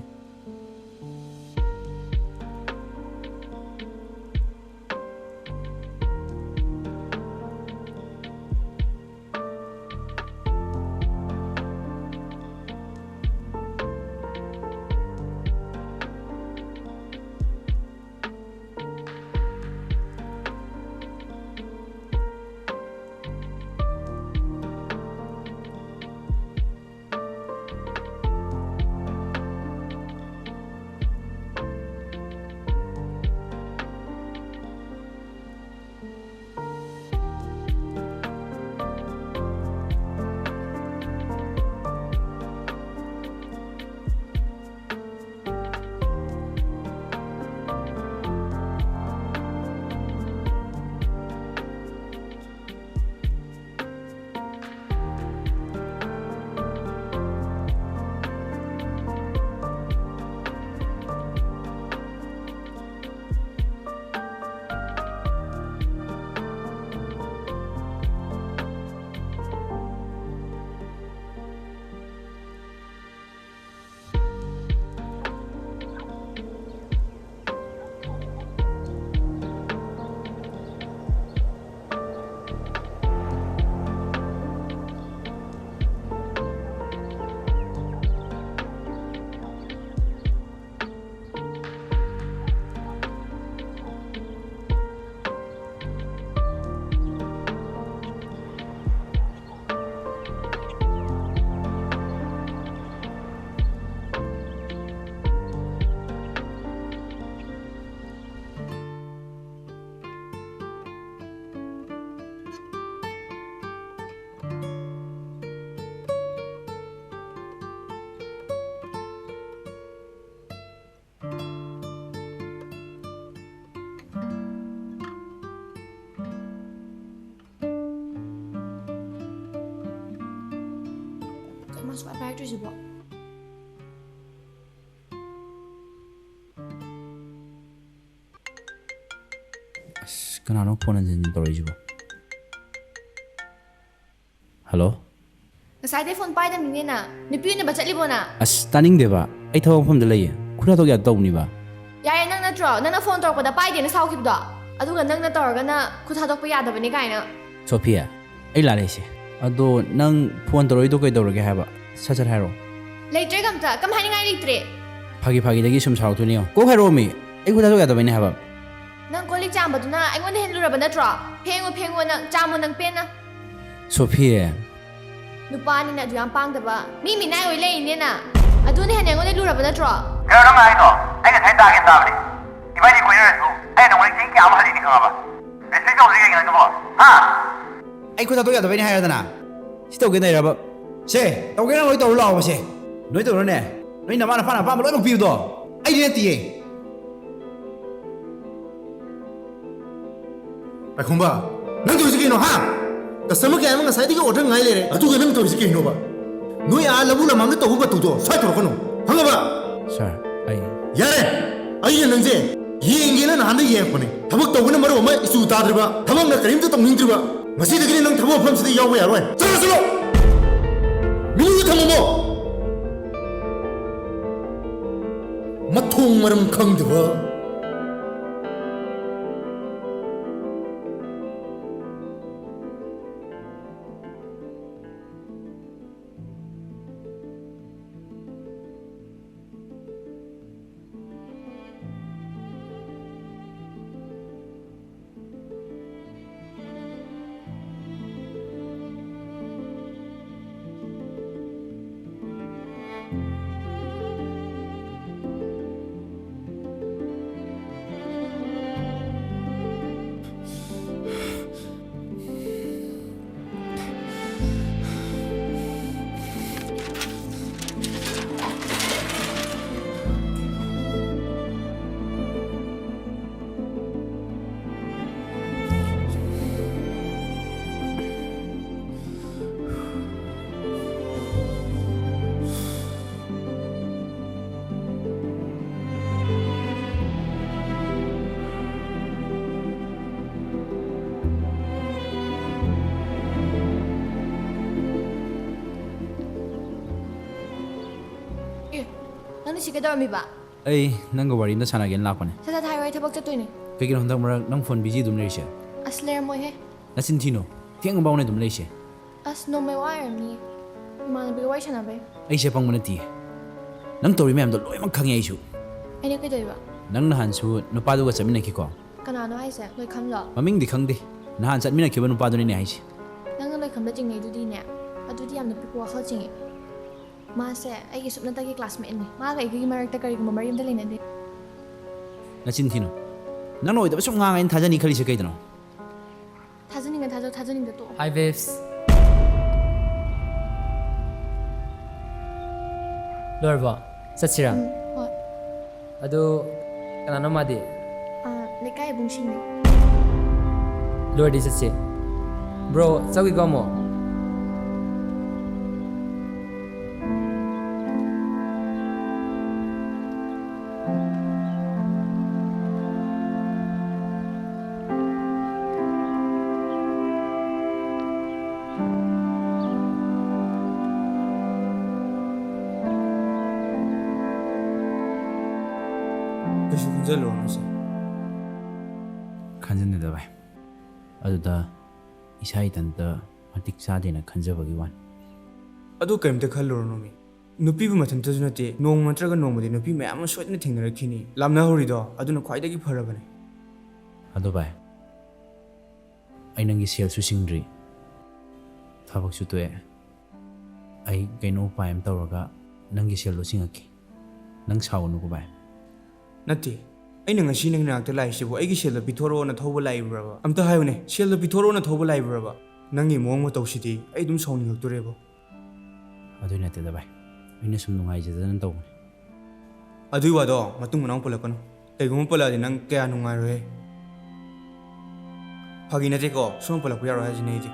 ꯃꯥꯁꯨ ꯄꯥꯏꯔꯛꯇ꯭ꯔꯤꯁꯤꯕꯣ ꯑꯁ ꯀꯅꯥꯅꯣ phone ꯍꯟꯖꯤꯟ ꯇꯧꯔꯛꯏꯁꯤꯕꯣ hello ꯉꯁꯥꯏꯗꯩ phone ꯄꯥꯏꯗꯕꯅꯤꯅꯦꯅ ꯅꯨꯄꯤ ꯎꯅꯕ ꯆꯠꯂꯤꯕꯣꯅ ꯑꯁ ꯇꯥꯅꯤꯡꯗꯦꯕ ꯑꯩ ꯊꯕꯛ ꯃꯐꯝꯗ ꯂꯩꯌꯦ ꯈꯨꯠꯊꯥꯗꯣꯛ ꯌꯥꯗ ꯇꯧꯕꯅꯤꯕ ꯌꯥꯔꯦ ꯅꯪ ꯅꯠꯇ꯭ꯔꯣ ꯅꯪꯅ ꯐꯣꯟ ꯇꯧꯔꯛꯄꯗ ꯄꯥꯏꯗꯦꯅ ꯁꯥꯎꯈꯤꯕꯗꯣ ꯑꯗꯨꯒ ꯅꯪꯅ ꯇꯧꯔꯒꯅ ꯈꯨꯠ ꯊꯥꯗꯣꯛꯄ ꯌꯥꯗꯕꯅꯤ ꯀꯥꯏꯅ ꯁꯣꯐꯤꯌꯥ ꯑꯩ ꯂꯥꯜꯂꯦꯁꯦ ꯑꯗꯣ ꯅꯪ ꯐꯣꯟ ꯇꯧꯔꯛꯏꯗꯣ ꯀꯩꯗꯧꯔꯒꯦ ꯍꯥꯏꯕ ꯁꯠ ꯁꯠ ꯍꯥꯏꯔꯛꯑꯣ ꯂꯩꯇ꯭ꯔꯦ ꯀꯝꯇ ꯀꯝ ꯍꯥꯏꯅꯤꯡꯉꯥꯏ ꯂꯩꯇ꯭ꯔꯦ ꯐꯥꯒꯤꯗꯒꯤ ꯁꯨꯝ ꯁꯥꯎꯔꯛꯇꯣꯏꯅꯦ ꯀꯣꯛ ꯍꯥꯏꯔꯛꯑꯣ ꯃꯤ ꯑꯩ ꯈꯨꯠ ꯊꯥꯗꯣꯛ ꯌꯥꯗꯕꯩꯅꯦ ꯍꯥꯏꯕ ꯅꯪ ꯀꯣꯜ ꯂꯤꯛ ꯆꯥꯝꯕꯗꯨꯅ ꯑꯩꯉꯣꯟꯗ ꯍꯦꯜꯂꯨꯔꯕ ꯅꯠꯇ꯭ꯔో ꯐꯦꯡꯉꯣ ꯅꯪ ꯆꯥꯝꯃꯣ ꯅꯪ ꯄꯦꯟꯅ ꯁꯣꯐꯤꯌꯥ ꯅꯨꯄꯥꯅꯤꯅ ꯑꯗꯨ ꯌꯥꯝ ꯄꯥꯡꯗꯕ ꯃꯤ ꯃꯤꯅꯥꯏ ꯑꯣꯏ ꯂꯩꯔꯤꯅꯦꯅ ꯑꯗꯨꯅ ꯍꯦꯟꯅ ꯑꯩꯉꯣꯟꯗ ꯂꯨꯔꯕ ꯅꯠꯇ꯭ꯔꯣ ꯀꯩꯅꯣ ꯅꯪ ꯍꯥꯏꯗꯣ ꯑꯩ ꯉꯁꯥꯏ ꯇꯥꯒꯦ ꯇꯥꯕꯅꯤ 이번이 고인을 ꯑꯩ ꯅꯉꯣꯟꯗ ꯆꯍꯤ ꯀꯌꯥ ꯑꯃ ꯍꯜꯂꯤꯅꯤ ꯈꯪꯉꯕ ꯔꯦꯁꯄꯦꯛ ꯇꯧꯗ꯭ꯔꯤ ꯀꯩꯒꯤꯅꯣ ꯑꯗꯨꯕꯣ ꯍꯥ ꯑꯩ ꯈꯨꯠ ꯊꯥꯗꯣꯛ ꯌꯥꯗꯕꯩꯅꯦ ꯍꯥꯏꯔꯗꯅ ꯁꯤ ꯇꯧꯒꯦ ꯂꯩꯔꯕ ꯁꯦ ꯇꯧꯒꯦꯅ ꯂꯣꯏ ꯇꯧꯔ ꯂꯥꯛꯑꯣ ꯁꯦ ꯅꯣꯏ ꯇꯧꯔꯣꯅꯦ ꯅꯣꯏ ꯅꯃꯥ ꯅꯄꯥꯅ ꯑꯄꯥꯝꯕ ꯂꯣꯏꯅꯃꯛ ꯄꯤꯕꯗꯣ ꯑꯩꯗꯤ ꯅꯠꯇꯤꯌꯦ ꯄꯥꯏꯈꯣꯝꯕ ꯅꯪ ꯇꯧꯔꯤꯁꯤ ꯀꯩꯅꯣ ꯍꯥ ꯀꯁꯇꯃꯔ ꯀꯌꯥ ꯑꯃ ꯉꯁꯥꯏꯗꯒꯤ ꯑꯣꯔꯗꯔ ꯉꯥꯏ ꯂꯩꯔꯦ ꯑꯗꯨꯒ ꯅꯪ ꯇꯧꯔꯤꯁꯤ ꯀꯩꯅꯣꯕ ꯅꯣꯏ ꯂꯧꯕꯨ ꯂꯃꯥꯡꯗ ꯇꯧꯕ ꯃꯇꯨꯗꯣ ꯁ꯭ꯋꯥꯏ ꯇꯧꯔꯛꯀꯅꯨ ꯈꯪꯉꯕ ꯁꯥꯔ ꯑꯩ ꯌꯥꯔꯦ ꯑꯩꯅ ꯅꯪꯁꯦ ꯌꯦꯡꯒꯦꯅ ꯅꯍꯥꯟꯗ ꯌꯦꯡꯉꯛꯄꯅꯦ ꯊꯕꯛ ꯇꯧꯕꯅ ꯃꯔꯨꯞ ꯑꯃ ꯏꯆꯨ ꯇꯥꯗ꯭ꯔꯤꯕ ꯊꯕꯛꯅ ꯀꯔꯤꯝꯇ ꯇꯧꯅꯤꯡꯗ꯭ꯔꯤꯕ ꯉꯁꯤꯗꯒꯤꯗꯤ ꯅꯪ ꯊꯕꯛ ꯃꯐꯝꯁꯤꯗ ꯌꯥꯎꯕ ꯌꯥꯔꯣꯏ ꯆꯠꯂꯣ ꯃꯤꯅꯨꯗ ꯊꯝꯃꯝꯃꯣ ꯃꯊꯣꯡ ꯃꯔꯝ ꯈꯪꯗꯕ ꯅꯪꯅ ꯁꯤ ꯀꯩꯗꯧꯔꯝꯃꯤꯕ ꯑꯩ ꯅꯪꯒ ꯋꯥꯔꯤ ꯑꯃꯇ ꯁꯥꯟꯅꯒꯦꯅ ꯂꯥꯛꯄꯅꯦ ꯁꯠ ꯍꯥꯏꯔꯣ ꯑꯩ ꯊꯕꯛ ꯆꯠꯇꯣꯏꯅꯦ ꯀꯩꯒꯤꯅꯣ ꯍꯟꯗꯛ ꯃꯔꯛ ꯅꯪ ꯐꯣꯟ ꯕꯤꯖꯤ ꯑꯗꯨꯝ ꯂꯩꯔꯤꯁꯦ ꯑꯁ ꯂꯩꯔꯝꯃꯣꯏꯍꯦ ꯅꯆꯤꯟ ꯊꯤꯅꯣ ꯊꯦꯡꯉꯐꯥꯎꯅꯦ ꯑꯗꯨꯝ ꯂꯩꯔꯤꯁꯦ ꯑꯁ ꯅꯣꯡꯃꯩ ꯋꯥꯏꯔꯝꯅꯤ ꯏꯃꯥꯟꯅꯕꯤꯒ ꯋꯥꯔꯤ ꯁꯥꯟꯅꯕꯩ ꯑꯩꯁꯦ ꯄꯪꯕ ꯅꯠꯇꯤꯌꯦ ꯅꯪ ꯇꯧꯔꯤ ꯃꯌꯥꯝꯗꯣ ꯂꯣꯏꯅꯃꯛ ꯈꯪꯉꯦ ꯑꯩꯁꯨ ꯑꯩꯅ ꯀꯩꯗꯧꯏꯕ ꯅꯪ ꯅꯍꯥꯟꯁꯨ ꯅꯨꯄꯥꯗꯨꯒ ꯆꯠꯃꯤꯟꯅꯈꯤꯀꯣ ꯀꯅꯥꯅꯣ ꯍꯥꯏꯁꯦ ꯂꯣꯏꯈꯝꯂꯣ ꯃꯃꯤꯡꯗꯤ ꯈꯪꯗꯦ ꯅꯍꯥꯟ ꯆꯠꯃꯤꯟꯅꯈꯤꯕ ꯅꯨꯄꯥꯗꯨꯅꯤꯅꯦ ꯍꯥꯏꯁꯦ ꯅꯪꯅ ꯂꯣꯏꯈꯝꯗ ꯆꯤꯡꯅꯩꯗꯨꯗꯤꯅꯦ ꯑꯗꯨꯗꯤ ꯌꯥꯝꯅ ꯄꯤꯛꯄ ꯋꯥꯈꯜ ꯆꯤꯡꯉꯦ ꯃꯥꯁꯦ ꯑꯩꯒꯤ ꯁꯨꯞꯅꯇꯒꯤ ꯀ꯭ꯂꯥꯁꯃꯦꯠꯅꯤ ꯃꯥꯒ ꯑꯩꯒꯤ ꯃꯔꯛꯇ ꯀꯔꯤꯒꯨꯝꯕ ꯃꯔꯤ ꯑꯝꯇ ꯂꯩꯅꯗꯦ ꯅꯆꯤꯟ ꯊꯤꯅꯣ ꯅꯪꯅ ꯑꯣꯏꯗꯕ ꯁꯨꯝ ꯉꯥꯡꯉꯩꯅ ꯊꯥꯖꯅꯤ ꯈꯜꯂꯤꯁꯦ ꯀꯩꯗꯅꯣ ꯊꯥꯖꯅꯤꯡꯉ ꯊꯥꯖꯧ ꯊꯥꯖꯅꯤꯡꯗ ꯇꯣꯛꯑꯣ Hi babes. ꯂꯣꯏꯔꯕꯣ ꯆꯠꯁꯤꯔꯥ ꯍꯣꯏ ꯑꯗꯨ ꯀꯅꯥꯅꯣ ꯃꯥꯗꯤ ꯂꯩꯀꯥꯏ ꯏꯕꯨꯡꯁꯤꯡꯅꯤ ꯂꯣꯏꯔꯗꯤ ꯆꯠꯁꯤ ꯕ꯭ꯔꯣ ꯆꯧꯒꯤꯀꯣ ꯑꯃꯨꯛ ꯀꯩꯁꯨ ꯈꯟꯖꯜꯂꯨꯔꯅꯨꯁꯦ ꯈꯟꯖꯟꯅꯗ ꯚꯥꯏ ꯑꯗꯨꯗ ꯏꯁꯥ ꯏꯊꯟꯇ ꯃꯇꯤꯛ ꯆꯥꯗꯦꯅ ꯈꯟꯖꯕꯒꯤ ꯋꯥꯅꯤ ꯑꯗꯨ ꯀꯔꯤꯝꯇ ꯈꯜꯂꯨꯔꯅꯨ ꯃꯤ ꯅꯨꯄꯤꯕꯨ ꯃꯊꯟꯇꯁꯨ ꯅꯠꯇꯦ ꯅꯣꯡꯃ ꯅꯠꯇ꯭ꯔꯒ ꯅꯣꯡꯃꯗꯤ ꯅꯨꯄꯤ ꯃꯌꯥꯝ ꯑꯃ ꯁꯣꯏꯗꯅ ꯊꯦꯡꯅꯔꯛꯈꯤꯅꯤ ꯂꯥꯞꯅꯍꯧꯔꯤꯗꯣ ꯑꯗꯨꯅ ꯈ꯭ꯋꯥꯏꯗꯒꯤ ꯐꯔꯕꯅꯦ ꯑꯗꯣ ꯚꯥꯏ ꯑꯩ ꯅꯪꯒꯤ ꯁꯦꯜꯁꯨ ꯁꯤꯡꯗ꯭ꯔꯤ ꯊꯕꯛꯁꯨ ꯇꯣꯛꯑꯦ ꯑꯩ ꯀꯩꯅꯣ ꯎꯄꯥꯏ ꯑꯃ ꯇꯧꯔꯒ ꯅꯪꯒꯤ ꯁꯦꯜꯗꯣ ꯁꯤꯡꯉꯛꯈꯤ ꯅꯪ ꯁꯥꯎꯒꯅꯨꯀꯣ ꯚꯥꯏ ꯅꯠꯇꯦ ꯑꯩꯅ ꯉꯁꯤ ꯅꯪ ꯅꯥꯛꯇ ꯂꯥꯛꯏꯁꯤꯕꯨ ꯑꯩꯒꯤ ꯁꯦꯜꯗꯣ ꯄꯤꯊꯣꯔꯛꯑꯣꯅ ꯊꯧꯕ ꯂꯥꯛꯏꯕ꯭ꯔꯕ ꯑꯝꯇ ꯍꯥꯏꯌꯨꯅꯦ ꯁꯦꯜꯗꯣ ꯄꯤꯊꯣꯔꯛꯑꯣꯅ ꯊꯧꯕ ꯂꯥꯛꯏꯕ꯭ꯔꯕ ꯅꯪꯒꯤ ꯃꯑꯣꯡ ꯃꯇꯧꯁꯤꯗꯤ ꯑꯩ ꯑꯗꯨꯝ ꯁꯥꯎꯅꯤꯡꯉꯛꯇꯣꯔꯦꯕ ꯑꯗꯨꯏ ꯅꯠꯇꯦꯗ ꯚꯥꯏ ꯑꯩꯅ ꯁꯨꯝ ꯅꯨꯡꯉꯥꯏꯖꯗꯅ ꯇꯧꯕꯅꯦ ꯑꯗꯨꯏ ꯋꯥꯗꯣ ꯃꯇꯨꯡ ꯃꯅꯥꯎ ꯄꯨꯜꯂꯛꯀꯅꯨ ꯀꯩꯒꯨꯝꯕ ꯄꯨꯜꯂꯛꯑꯗꯤ ꯅꯪ ꯀꯌꯥ ꯅꯨꯡꯉꯥꯏꯔꯣꯏ ꯐꯥꯒꯤ ꯅꯠꯇꯦꯀꯣ ꯁꯨꯝ ꯄꯨꯜꯂꯛꯄ ꯌꯥꯔꯣꯏ ꯍꯥꯏꯁꯤꯅꯦ ꯑꯩꯗꯤ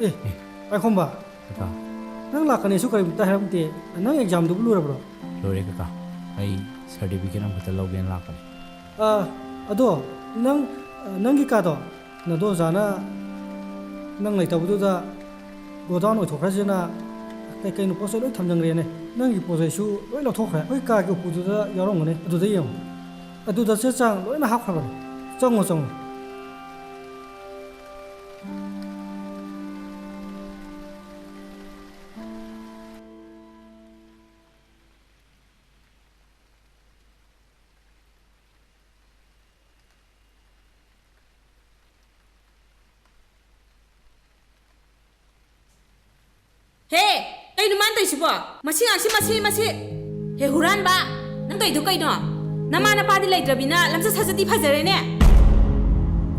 Eh, ai không bà? Kaka, Nang lạc cái này số cái ta hay không tệ, nang exam đúng luôn rồi. lore kaka. Ai certificate ang kata login lakon. Ado, nang cái đó, nó đó zana, nang lại tao bữa đó, godown ở thuộc ra na, cái nó post rồi tham gia cái này, nang cái post số, rồi nó thuộc ra, cái cái post đó, giờ rồi này, ado đấy không? Ado đó sẽ sang, rồi nó học rồi, xong. He, kay naman tayo siya. Masi. He, huran ba? Nang tayo kay no? Naman na pa di lay grabe na, lamsa sa di pazare ne.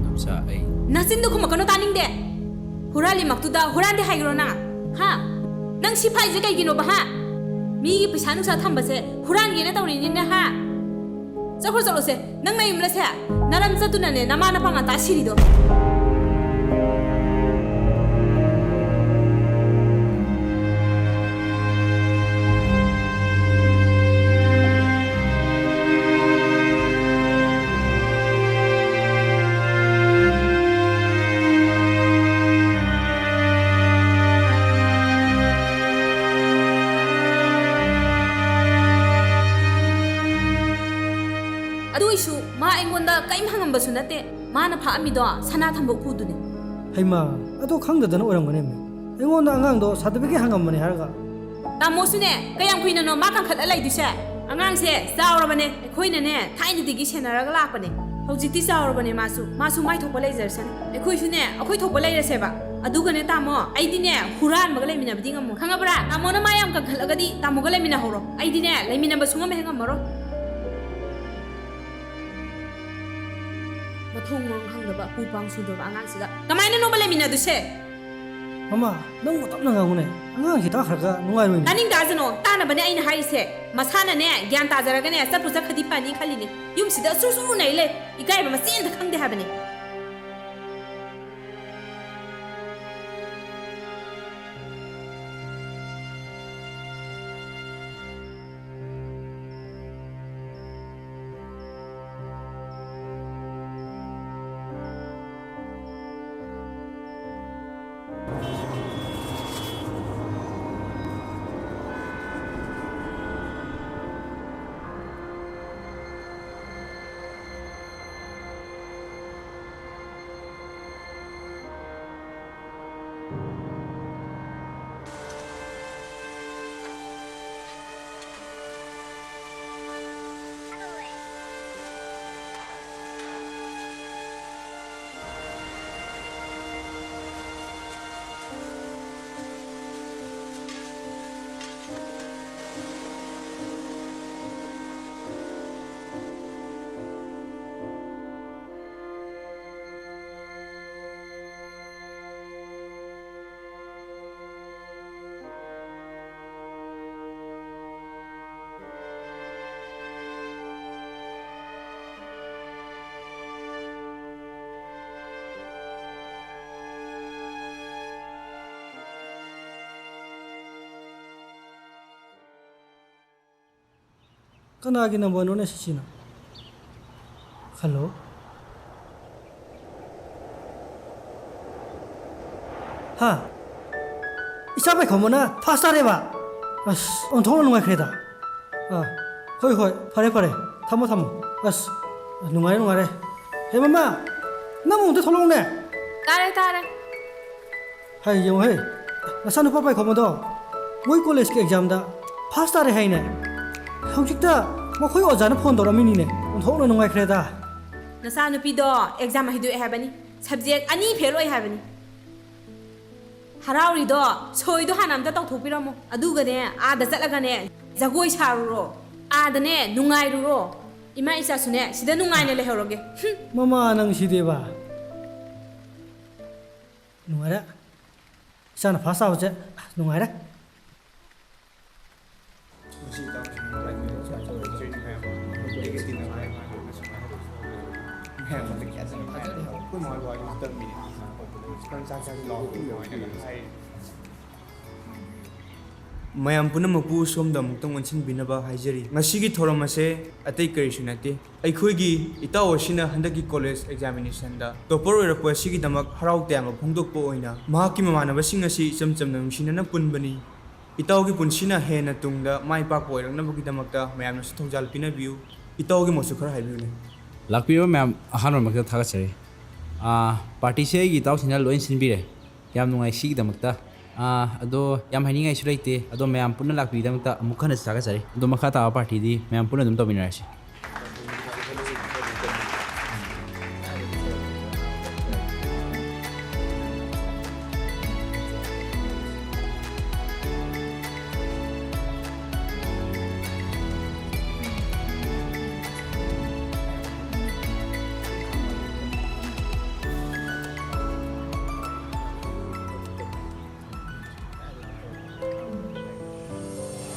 Namsa ay Nasin do kumakano taning de. Hurali maktuda, huran de haygro na. Ha? Nang si pay kay gino ba ha? Mi pisa sa thamba se, huran gina taw ni na ha. Sa khor se, nang may imla se, naram sa tunane naman na pa nga ta siri do. Sunate, mana pa amido sana thambo kudune. Hey ma, ado khang da dana orang gane me. Ai won da angang do certificate hangam mane harga. Tamo sune, kayang kuina no ma kan khat alai dise. Angang se zawra bane, khoina ne, thaini digi senara ga lak bane. Hojiti zawra bane masu mai thokpa lai jersan. Khoi sune, akhoi thokpa lai rase ba. Adu gane tamo, ai dine huran maga lai mina biding amu. Khanga bra, tamo na mayam kan khat agadi tamo ga lai mina horo. Ai dine lai mina ba sunga me hangam maro. Mathong mong hangdaba pupang sudaba angang siga. Kamaina no bale mina duse. Mama, nang mo tap na ngang ne. Angang kita kharga nungai ro. Taning dazano, tana bane aina harise. Masana ne, gyan tazaraga ne, sa pusa khadi pani khali ne. Yum sida su nei le. Ikai ba masin da khangde habane. Kanagi number no ne sisina. Hello. Ha. Isa bai khomona fast are ba. As on thong nungai khreda. Hoi pare. Thamo. As nungai re. He mama. Namu de tholong ne. Tare. Hai yo he. Nasanu pa bai khomodo. Moi college ke exam da fast are hai ne. Hojikta makhoi ojana phone doramini ne. On thong nungai khreda. Nasa nupi do exam hidu habani. Subject ani fail oi habani. Harauri do soi do hanam ta tau thopiramo. Aduga ne ada chatlaga ne jagoi saruro. Ada ne nungai ruro. Ima isa sune sida nungai ne lehoroge. Mama nang sideba. Nungara. Sana fast out je. Nungara. ꯃꯌꯥꯝ ꯄꯨꯝꯅꯃꯛꯄꯨ ꯁꯣꯝꯗ ꯑꯃꯨꯛꯇꯪ ꯑꯣꯟꯁꯤꯟꯕꯤꯅꯕ ꯍꯥꯏꯖꯔꯤ ꯉꯁꯤꯒꯤ ꯊꯧꯔꯝ ꯑꯁꯦ ꯑꯇꯩ ꯀꯔꯤꯁꯨ ꯅꯠꯇꯦ ꯑꯩꯈꯣꯏꯒꯤ ꯏꯇꯥꯎ ꯑꯁꯤꯅ ꯍꯟꯗꯛꯀꯤ ꯀꯣꯂꯦꯖ ꯑꯦꯛꯖꯥꯃꯤꯅꯦꯁꯟꯗ ꯇꯣꯄꯔ ꯑꯣꯏꯔꯛꯄ ꯑꯁꯤꯒꯤꯗꯃꯛ ꯍꯔꯥꯎ ꯇꯌꯥꯝꯕ ꯐꯣꯡꯗꯣꯛꯄ ꯑꯣꯏꯅ ꯃꯍꯥꯛꯀꯤ ꯃꯃꯥꯟꯅꯕꯁꯤꯡ ꯑꯁꯤ ꯏꯆꯝ ꯆꯝꯅ ꯅꯨꯡꯁꯤꯅꯅ ꯄꯨꯟꯕꯅꯤ ꯏꯇꯥꯎꯒꯤ ꯄꯨꯟꯁꯤꯅ ꯍꯦꯟꯅ ꯇꯨꯡꯗ ꯃꯥꯏ ꯄꯥꯛꯄ ꯑꯣꯏꯔꯛꯅꯕꯒꯤꯗꯃꯛꯇ ꯃꯌꯥꯝꯅꯁꯨ ꯊꯧꯖꯥꯜ ꯄꯤꯅꯕꯤꯌꯨ ꯏꯇꯥꯎꯒꯤ ꯃꯣꯠꯁꯨ ꯈꯔ ꯍꯥꯏꯕꯤꯌꯨꯅꯦ ꯂꯥꯛꯄꯤꯕ ꯃꯌꯥꯝ ꯑꯍꯥꯟꯕꯃꯛꯇ ꯊꯥꯒꯠꯆꯔꯤ ꯄꯥꯔꯇꯤꯁꯦ ꯑꯩꯒꯤ ꯏꯇꯥꯎꯁꯤꯡꯅ ꯂꯣꯏ ꯁꯤꯟꯕꯤꯔꯦ ꯌꯥꯝ ꯅꯨꯡꯉꯥꯏ ꯁꯤꯒꯤꯗꯃꯛꯇ ꯑꯗꯣ ꯌꯥꯝ ꯍꯥꯏꯅꯤꯡꯉꯥꯏꯁꯨ ꯂꯩꯇꯦ ꯑꯗꯣ ꯃꯌꯥꯝ ꯄꯨꯟꯅ ꯂꯥꯛꯄꯤꯒꯤꯗꯃꯛꯇ ꯑꯃꯨꯛ ꯍꯟꯅꯁꯨ ꯊꯥꯒꯠꯆꯔꯤ ꯑꯗꯣ ꯃꯈꯥ ꯇꯥꯕ ꯄꯥꯔꯇꯤꯗꯤ ꯃꯌꯥꯝ ꯄꯨꯟꯅ ꯑꯗꯨꯝ ꯇꯧꯃꯤꯟꯅꯔꯁꯤ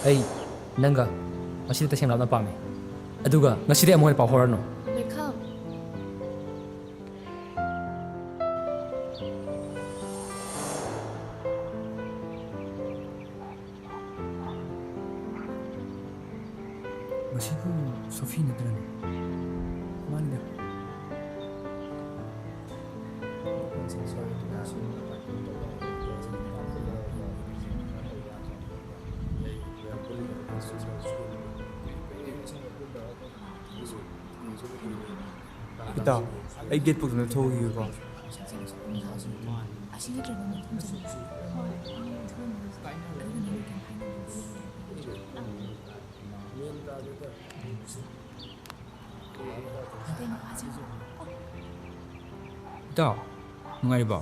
ꯑꯩ ꯅꯪꯒ ꯉꯁꯤꯗꯤ ꯇꯁꯦꯡꯅ ꯂꯥꯞꯅ ꯄꯥꯝꯃꯤ ꯑꯗꯨꯒ ꯉꯁꯤꯗꯤ ꯑꯃꯨꯛ ꯍꯦꯟꯅ ꯄꯥꯎ ꯍꯧꯔꯅꯨ ꯂꯩꯈꯥꯝ ꯃꯁꯤꯕꯨ ꯁꯣꯐꯤ ꯅꯠꯇ꯭ꯔꯅꯦ ꯃꯥꯅꯤꯗ ꯏꯇꯥꯎ ꯑꯩ ꯒꯦꯠ ꯄꯨꯗꯨꯅ ꯊꯣꯛꯈꯤꯒꯦꯀꯣ ꯑꯁꯤ ꯅꯠꯇ꯭ꯔꯒ ꯃꯐꯝ ꯆꯠꯂꯁꯤ ꯏꯇꯥꯎ ꯅꯨꯡꯉꯥꯏꯔꯤꯕꯣ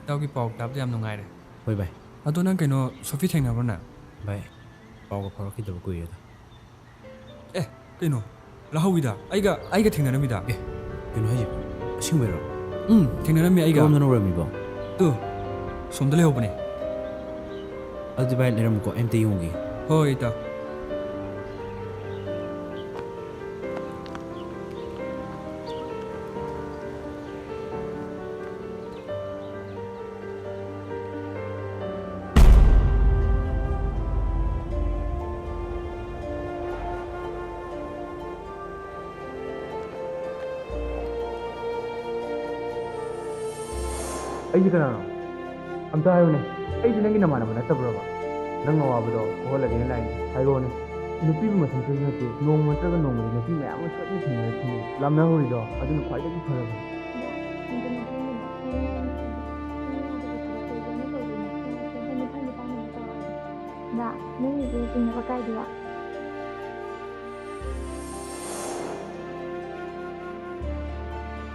ꯏꯇꯥꯎꯒꯤ ꯄꯥꯎ ꯇꯥꯕꯗ ꯌꯥꯝ ꯅꯨꯡꯉꯥꯏꯔꯦ ꯍꯣꯏ ꯚꯥꯏ ꯑꯗꯣ ꯅꯪ ꯀꯩꯅꯣ ꯁꯣꯐꯤ ꯊꯦꯡꯅꯕ꯭ꯔꯣ ꯅꯪ ꯚꯥꯏ ꯄꯥꯎꯒ ꯐꯥꯎꯔꯛꯈꯤꯗꯕ ꯀꯨꯏꯔꯦꯗ ꯑꯦ ꯀꯩꯅꯣ ꯂꯥꯍꯧꯋꯤꯗ ꯑꯩꯒ ꯊꯦꯡꯅꯔꯝꯃꯤꯗ ꯀꯩꯅꯣ ꯍꯥꯏꯁꯤꯕꯣ ꯑꯁꯦꯡꯕꯩꯔꯣ ꯊꯦꯡꯅꯔꯝꯃꯤ ꯑꯩꯒ ꯀꯔꯣꯝꯗꯅ ꯎꯔꯝꯃꯤꯕꯣ ꯇꯨ ꯁꯣꯝꯗ ꯂꯩꯍꯧꯕꯅꯦ ꯑꯗꯨꯗꯤ ꯚꯥꯏ ꯂꯩꯔꯝꯃꯨꯀꯣ ꯑꯩ ꯑꯝꯇ ꯌꯦꯡꯉꯨꯒꯦ ꯍꯣꯏ ꯏꯇꯥꯎ ꯑꯩꯁꯦ ꯀꯅꯥꯅꯣ ꯑꯝꯇ ꯍꯥꯏꯌꯨꯅꯦ ꯑꯩꯁꯦ ꯅꯪꯒꯤ ꯅꯃꯥꯟꯅꯕ ꯅꯠꯇꯕ꯭ꯔꯕ ꯅꯪ ꯑꯋꯥꯕꯗꯣ ꯀꯣꯛꯍꯜꯂꯒꯦꯅ ꯂꯥꯛꯏꯅꯦ ꯍꯥꯏꯔꯛꯑꯣꯅꯦ ꯅꯨꯄꯤꯕꯨ ꯃꯊꯟꯇꯁꯨ ꯅꯠꯇꯦ ꯅꯣꯡꯃ ꯅꯠꯇ꯭ꯔꯒ ꯅꯣꯡꯃꯗꯤ ꯅꯨꯄꯤ ꯃꯌꯥꯝ ꯑꯃ ꯁꯣꯏꯗꯅ ꯊꯦꯡꯅꯔꯛꯈꯤꯅꯤ ꯂꯥꯞꯅꯍꯧꯔꯤꯗꯣ ꯑꯗꯨꯅ ꯈ꯭ꯋꯥꯏꯗꯒꯤ ꯐꯔꯕꯅꯤ ꯅꯪꯒꯤꯁꯦ ꯆꯤꯡꯅꯕ ꯀꯥꯏꯗꯦꯕ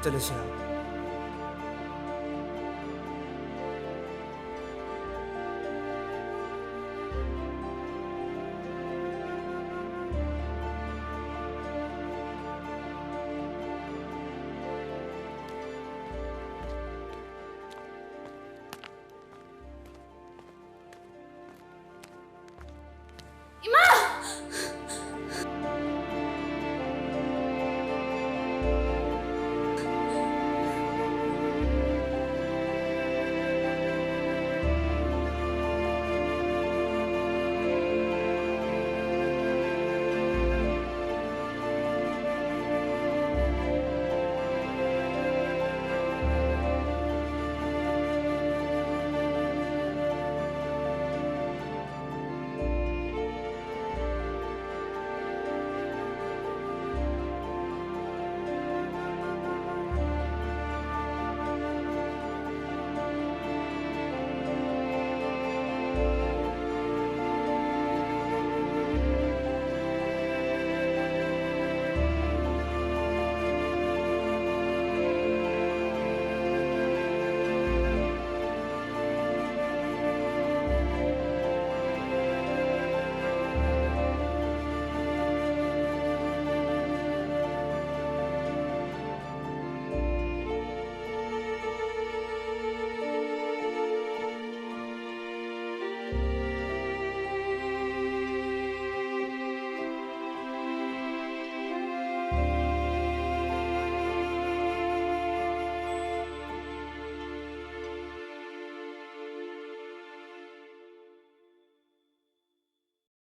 ꯆꯠꯂꯁꯤꯔ